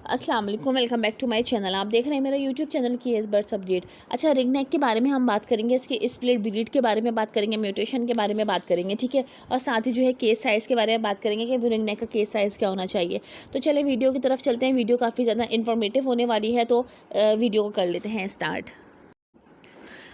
अस्सलाम वालेकुम, welcome back to my channel. आप देख रहे हैं मेरा YouTube channel K S birds update. अच्छा, रिंग नेक के बारे में हम बात करेंगे, इसके स्प्लिट ब्रीड के बारे में बात करेंगे, म्यूटेशन के बारे में बात करेंगे, ठीक है। और साथ ही जो है केस साइज़ के बारे में बात करेंगे कि रिंग नेक का केस साइज़ क्या होना चाहिए। तो चले वीडियो की तरफ चलते हैं। वीडियो काफ़ी ज़्यादा इन्फॉर्मेटिव होने वाली है, तो वीडियो को कर लेते हैं स्टार्ट।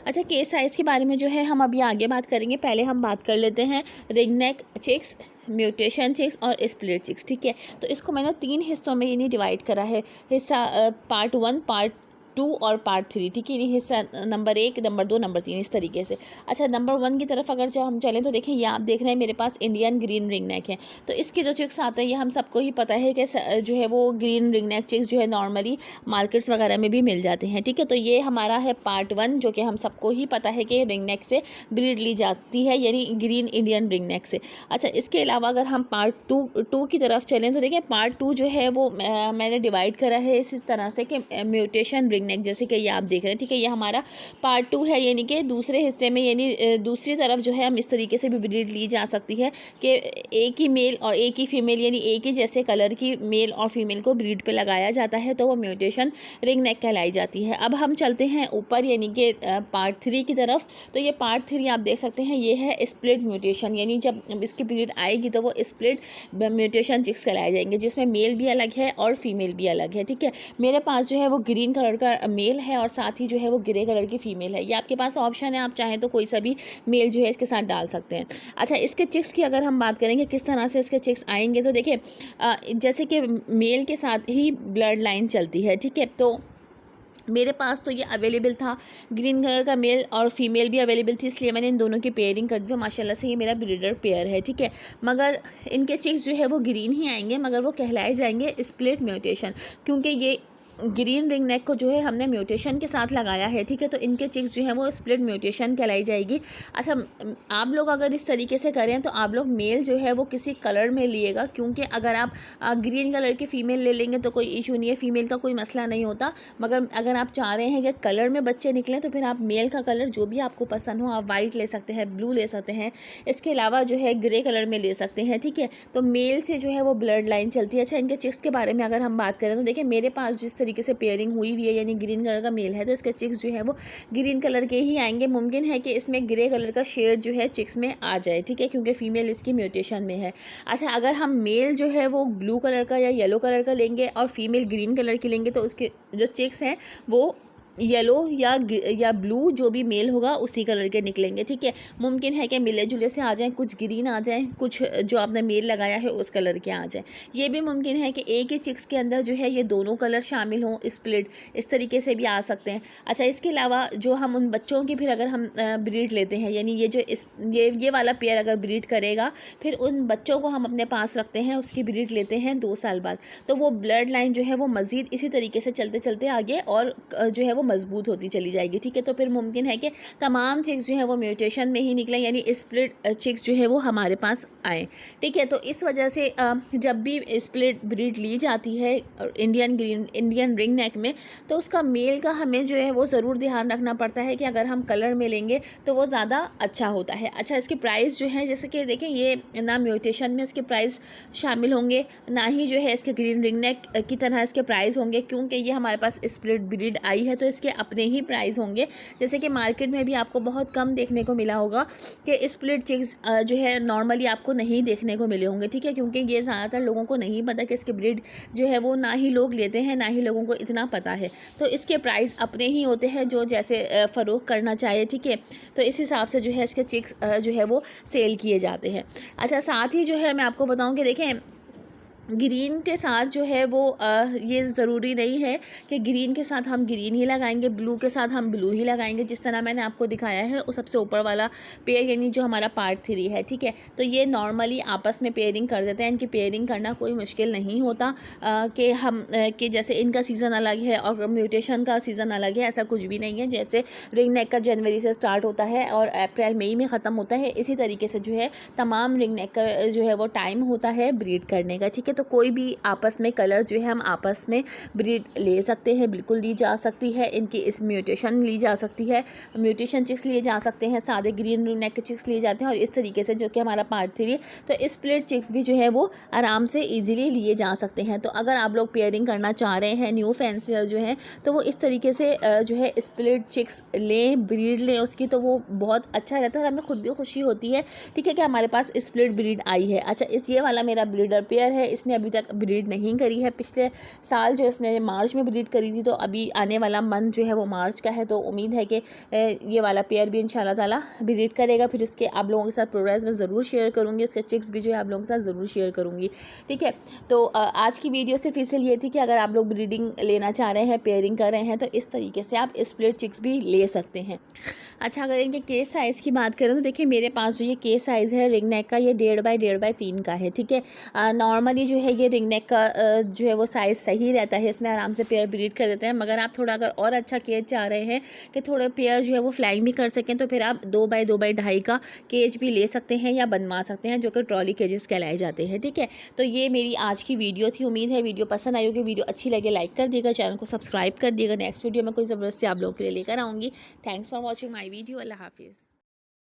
अच्छा, केस साइज़ के बारे में जो है हम अभी आगे बात करेंगे। पहले हम बात कर लेते हैं ring neck chicks, mutation chicks और स्प्लिट चिक्स, ठीक है। तो इसको मैंने 3 हिस्सों में यानी डिवाइड करा है। हिस्सा पार्ट 1, पार्ट 2 और पार्ट 3, ठीक है। यानी हिस्सा नंबर 1, नंबर 2, नंबर 3 इस तरीके से। अच्छा, नंबर 1 की तरफ अगर जब हम चलें तो देखें, ये आप देख रहे हैं मेरे पास इंडियन ग्रीन रिंग नेक है। तो इसके जो चिक्स आते हैं ये हम सबको ही पता है कि जो है वो ग्रीन रिंग नेक चिक्स जो है नॉर्मली मार्केट्स वगैरह में भी मिल जाते हैं, ठीक है। तो ये हमारा है पार्ट 1, जो कि हम सबको ही पता है कि रिंग नेक से ब्रीड ली जाती है, यानी ग्रीन इंडियन रिंग नेक से। अच्छा, इसके अलावा अगर हम पार्ट टू की तरफ चलें तो देखिए, पार्ट 2 जो है वो मैंने डिवाइड करा है इस तरह से कि म्यूटेशन रिंग नेक, जैसे कि ये आप देख रहे हैं, ठीक है। ये हमारा पार्ट 2 है, यानी कि दूसरे हिस्से में, यानी दूसरी तरफ जो है हम इस तरीके से भी ब्रीड ली जा सकती है कि एक ही मेल और एक ही फीमेल, यानी एक ही जैसे कलर की मेल और फीमेल को ब्रीड पे लगाया जाता है, तो वो म्यूटेशन रिंग नेक कहलाई जाती है। अब हम चलते हैं ऊपर, यानी कि पार्ट 3 की तरफ। तो ये पार्ट 3 आप देख सकते हैं, ये है स्प्लिट म्यूटेशन, यानी जब इसकी ब्रीड आएगी तो वो स्प्लिट म्यूटेशन चिक्स कहलाए जाएंगे, जिसमें मेल भी अलग है और फीमेल भी अलग है, ठीक है। मेरे पास जो है वो ग्रीन कलर का मेल है और साथ ही जो है वो ग्रे कलर की फीमेल है। ये आपके पास ऑप्शन है, आप चाहें तो कोई सा भी मेल जो है इसके साथ डाल सकते हैं। अच्छा, इसके चिक्स की अगर हम बात करेंगे किस तरह से इसके चिक्स आएंगे, तो देखिए जैसे कि मेल के साथ ही ब्लड लाइन चलती है, ठीक है। तो मेरे पास तो ये अवेलेबल था, ग्रीन कलर का मेल और फीमेल भी अवेलेबल थी, इसलिए मैंने इन दोनों की पेयरिंग कर दी। तो माशाल्लाह से ये मेरा ब्रीडर पेयर है, ठीक है। मगर इनके चिक्स जो है वो ग्रीन ही आएंगे, मगर वो कहलाए जाएंगे स्प्लिट म्यूटेशन, क्योंकि ये ग्रीन रिंग नेक को जो है हमने म्यूटेशन के साथ लगाया है, ठीक है। तो इनके चिक्स जो है वो स्प्लिट म्यूटेशन कहलाई जाएगी। अच्छा, आप लोग अगर इस तरीके से करें तो आप लोग मेल जो है वो किसी कलर में लिएगा, क्योंकि अगर आप ग्रीन कलर की फ़ीमेल ले लेंगे तो कोई इशू नहीं है, फ़ीमेल का कोई मसला नहीं होता। मगर अगर आप चाह रहे हैं कि कलर में बच्चे निकलें तो फिर आप मेल का कलर जो भी आपको पसंद हो, आप वाइट ले सकते हैं, ब्लू ले सकते हैं, इसके अलावा जो है ग्रे कलर में ले सकते हैं, ठीक है। तो मेल से जो है वो ब्लड लाइन चलती है। अच्छा, इनके चिक्स के बारे में अगर हम बात करें तो देखिए, मेरे पास जिस तरीके से पेयरिंग हुई हुई है, यानी ग्रीन कलर का मेल है, तो इसके चिक्स जो है वो ग्रीन कलर के ही आएंगे। मुमकिन है कि इसमें ग्रे कलर का शेड जो है चिक्स में आ जाए, ठीक है, क्योंकि फीमेल इसकी म्यूटेशन में है। अच्छा, अगर हम मेल जो है वो ब्लू कलर का या येलो कलर का लेंगे और फीमेल ग्रीन कलर की लेंगे, तो उसके जो चिक्स हैं वो येलो या ब्लू जो भी मेल होगा उसी कलर के निकलेंगे, ठीक है। मुमकिन है कि मिले जुले से आ जाएं, कुछ ग्रीन आ जाएं, कुछ जो आपने मेल लगाया है उस कलर के आ जाएं। ये भी मुमकिन है कि एक ही चिक्स के अंदर जो है ये दोनों कलर शामिल हों, स्प्लिट इस तरीके से भी आ सकते हैं। अच्छा, इसके अलावा जो हम उन बच्चों की फिर अगर हम ब्रीड लेते हैं, यानी ये जो ये वाला पेयर अगर ब्रीड करेगा, फिर उन बच्चों को हम अपने पास रखते हैं, उसकी ब्रीड लेते हैं 2 साल बाद, तो वो ब्लड लाइन जो है वो मज़ीद इसी तरीके से चलते चलते आगे और जो है वो मजबूत होती चली जाएगी, ठीक है। तो फिर मुमकिन है कि तमाम चिक्स जो है वो म्यूटेशन में ही निकलें, यानी स्प्लिट चिक्स जो है वो हमारे पास आए, ठीक है। तो इस वजह से जब भी स्प्लिट ब्रीड ली जाती है इंडियन रिंग नेक में, तो उसका मेल का हमें जो है वो ज़रूर ध्यान रखना पड़ता है कि अगर हम कलर में लेंगे तो वो ज़्यादा अच्छा होता है। अच्छा, इसके प्राइस जो है, जैसे कि देखें, ये ना म्यूटेशन में इसके प्राइस शामिल होंगे, ना ही जो है इसके ग्रीन रिंग नेक की तरह इसके प्राइस होंगे, क्योंकि ये हमारे पास स्प्लिट ब्रीड आई है तो इसके अपने ही प्राइस होंगे। जैसे कि मार्केट में भी आपको बहुत कम देखने को मिला होगा कि स्प्लिट चिक्स जो है नॉर्मली आपको नहीं देखने को मिले होंगे, ठीक है, क्योंकि ये ज़्यादातर लोगों को नहीं पता कि इसके ब्रीड जो है वो ना ही लोग लेते हैं, ना ही लोगों को इतना पता है। तो इसके प्राइस अपने ही होते हैं, जो जैसे फ़रोख्त करना चाहिए, ठीक है। तो इस हिसाब से जो है इसके चिक्स जो है वो सेल किए जाते हैं। अच्छा, साथ ही जो है मैं आपको बताऊँ कि देखें, ग्रीन के साथ जो है वो ये ज़रूरी नहीं है कि ग्रीन के साथ हम ग्रीन ही लगाएंगे, ब्लू के साथ हम ब्लू ही लगाएंगे। जिस तरह मैंने आपको दिखाया है वो सबसे ऊपर वाला पेयर, यानी जो हमारा पार्ट 3 है, ठीक है। तो ये नॉर्मली आपस में पेयरिंग कर देते हैं, इनकी पेयरिंग करना कोई मुश्किल नहीं होता कि हम कि जैसे इनका सीज़न अलग है और म्यूटेशन का सीज़न अलग है, ऐसा कुछ भी नहीं है। जैसे रिंग नेक का जनवरी से स्टार्ट होता है और अप्रैल मई में ख़त्म होता है, इसी तरीके से जो है तमाम रिंग नेक का जो है वो टाइम होता है ब्रीड करने का, ठीक है। तो तो कोई भी आपस में कलर जो है हम आपस में ब्रीड ले सकते हैं, बिल्कुल ली जा सकती है। इनकी इस म्यूटेशन ली जा सकती है, म्यूटेशन चिक्स लिए जा सकते हैं, सादे ग्रीन रिंग नेक के चिक्स लिए जाते हैं। और इस तरीके से जो कि हमारा पार्ट 3, तो स्प्लिट चिक्स भी जो है वो आराम से ईजिली लिए जा सकते हैं। तो अगर आप लोग पेयरिंग करना चाह रहे हैं न्यू फैंसियर जो है, तो वो इस तरीके से जो है स्प्लिट चिक्स लें, ब्रीड लें उसकी, तो वो बहुत अच्छा रहता है और हमें खुद भी खुशी होती है, ठीक है, कि हमारे पास स्प्लिट ब्रीड आई है। अच्छा, ये वाला मेरा ब्रीडर पेयर है, इसने अभी तक ब्रीड नहीं करी है। पिछले साल जो इसने मार्च में ब्रीड करी थी, तो अभी आने वाला मंथ जो है वो मार्च का है, तो उम्मीद है कि ये वाला पेयर भी इंशाल्लाह ताला ब्रीड करेगा। फिर इसके आप लोगों के साथ प्रोग्रेस में ज़रूर शेयर करूँगी, उसके चिक्स भी जो है आप लोगों के साथ ज़रूर शेयर करूँगी, ठीक है। तो आज की वीडियो सिर्फ इसलिए ये थी कि अगर आप लोग ब्रीडिंग लेना चाह रहे हैं, पेयरिंग कर रहे हैं, तो इस तरीके से आप स्प्लिट चिक्स भी ले सकते हैं। अच्छा, अगर इनके केस साइज़ की बात करें तो देखिए मेरे पास जो ये केस साइज़ है रिंग नेक का, ये 1.5 बाई 1.5 बाई 3 का है, ठीक है। नॉर्मली जो है ये रिंग नेक का जो है वो साइज़ सही रहता है, इसमें आराम से पेयर ब्रीड कर देते हैं। मगर आप थोड़ा अगर और अच्छा केज चाह रहे हैं कि थोड़े पेयर जो है वो फ्लाइंग भी कर सकें, तो फिर आप 2 बाई 2 बाई 2.5 का केज भी ले सकते हैं या बनवा सकते हैं, जो कि ट्रॉली केजेस कहलाए जाते हैं, ठीक है। तो ये मेरी आज की वीडियो थी। उम्मीद है वीडियो पसंद आई होगी। वीडियो अच्छी लगे लाइक कर दिएगा, चैनल को सब्सक्राइब कर दिएगा। नेक्स्ट वीडियो में कोई ज़बरदस्ती आप लोगों के लिए लेकर आऊँगी। Thanks for watching my video. Allah हाफिज़।